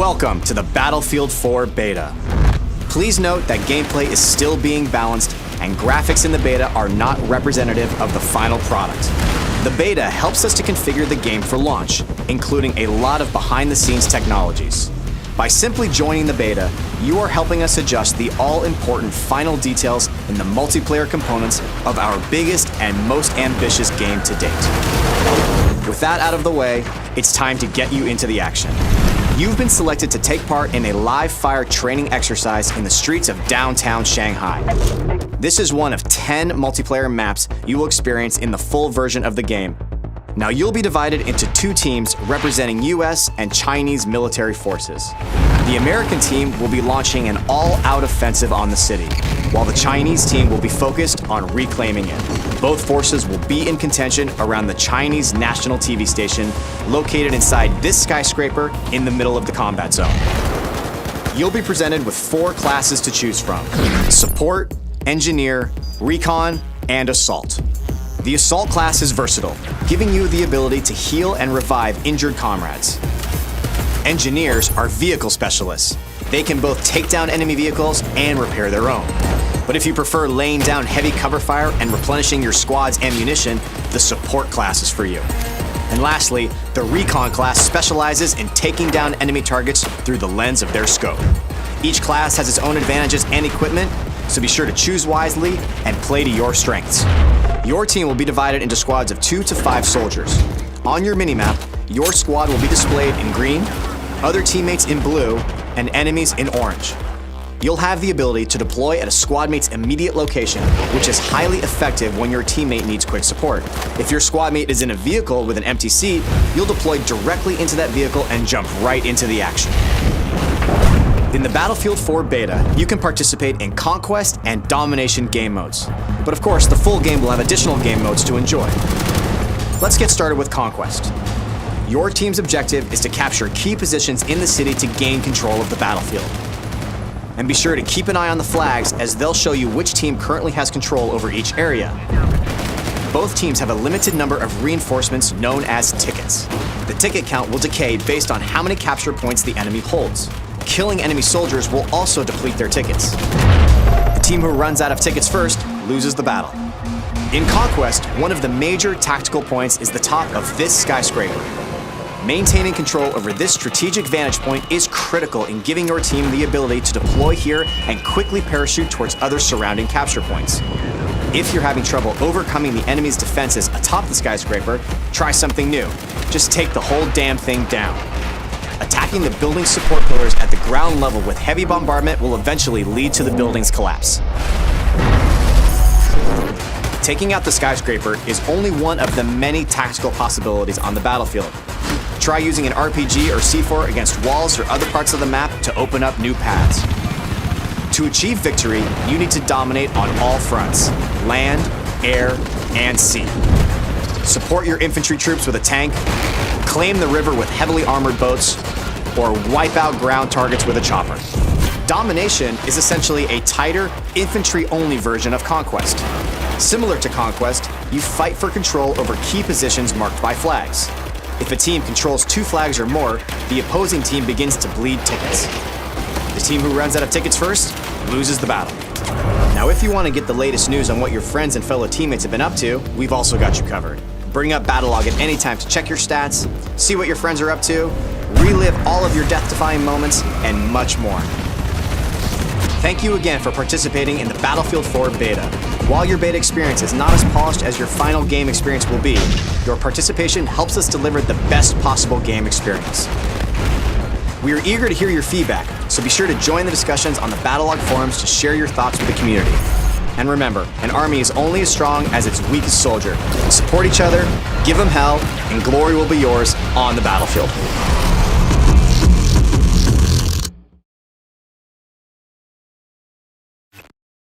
Welcome to the Battlefield 4 beta. Please note that gameplay is still being balanced and graphics in the beta are not representative of the final product. The beta helps us to configure the game for launch, including a lot of behind-the-scenes technologies. By simply joining the beta, you are helping us adjust the all-important final details in the multiplayer components of our biggest and most ambitious game to date. With that out of the way, it's time to get you into the action. You've been selected to take part in a live-fire training exercise in the streets of downtown Shanghai. This is one of 10 multiplayer maps you will experience in the full version of the game. Now you'll be divided into two teams representing US and Chinese military forces. The American team will be launching an all-out offensive on the city, while the Chinese team will be focused on reclaiming it. Both forces will be in contention around the Chinese national TV station located inside this skyscraper in the middle of the combat zone. You'll be presented with 4 classes to choose from: Support, Engineer, Recon, and Assault. The Assault class is versatile, giving you the ability to heal and revive injured comrades. Engineers are vehicle specialists. They can both take down enemy vehicles and repair their own. But if you prefer laying down heavy cover fire and replenishing your squad's ammunition, the Support class is for you. And lastly, the Recon class specializes in taking down enemy targets through the lens of their scope. Each class has its own advantages and equipment, so be sure to choose wisely and play to your strengths. Your team will be divided into squads of 2 to 5 soldiers. On your minimap, your squad will be displayed in green, other teammates in blue, and enemies in orange. You'll have the ability to deploy at a squad mate's immediate location, which is highly effective when your teammate needs quick support. If your squad mate is in a vehicle with an empty seat, you'll deploy directly into that vehicle and jump right into the action. In the Battlefield 4 beta, you can participate in Conquest and Domination game modes. But of course, the full game will have additional game modes to enjoy. Let's get started with Conquest. Your team's objective is to capture key positions in the city to gain control of the battlefield. And be sure to keep an eye on the flags, as they'll show you which team currently has control over each area. Both teams have a limited number of reinforcements known as tickets. The ticket count will decay based on how many capture points the enemy holds. Killing enemy soldiers will also deplete their tickets. The team who runs out of tickets first loses the battle. In Conquest, one of the major tactical points is the top of this skyscraper. Maintaining control over this strategic vantage point is critical in giving your team the ability to deploy here and quickly parachute towards other surrounding capture points. If you're having trouble overcoming the enemy's defenses atop the skyscraper, try something new. Just take the whole damn thing down. Attacking the building's support pillars at the ground level with heavy bombardment will eventually lead to the building's collapse. Taking out the skyscraper is only one of the many tactical possibilities on the battlefield. Try using an RPG or C4 against walls or other parts of the map to open up new paths. To achieve victory, you need to dominate on all fronts: land, air, and sea. Support your infantry troops with a tank, claim the river with heavily armored boats, or wipe out ground targets with a chopper. Domination is essentially a tighter, infantry-only version of Conquest. Similar to Conquest, you fight for control over key positions marked by flags. If a team controls 2 flags or more, the opposing team begins to bleed tickets. The team who runs out of tickets first loses the battle. Now, if you want to get the latest news on what your friends and fellow teammates have been up to, we've also got you covered. Bring up Battlelog at any time to check your stats, see what your friends are up to, relive all of your death-defying moments, and much more. Thank you again for participating in the Battlefield 4 beta. While your beta experience is not as polished as your final game experience will be, your participation helps us deliver the best possible game experience. We are eager to hear your feedback, so be sure to join the discussions on the Battlelog forums to share your thoughts with the community. And remember, an army is only as strong as its weakest soldier. Support each other, give them hell, and glory will be yours on the battlefield.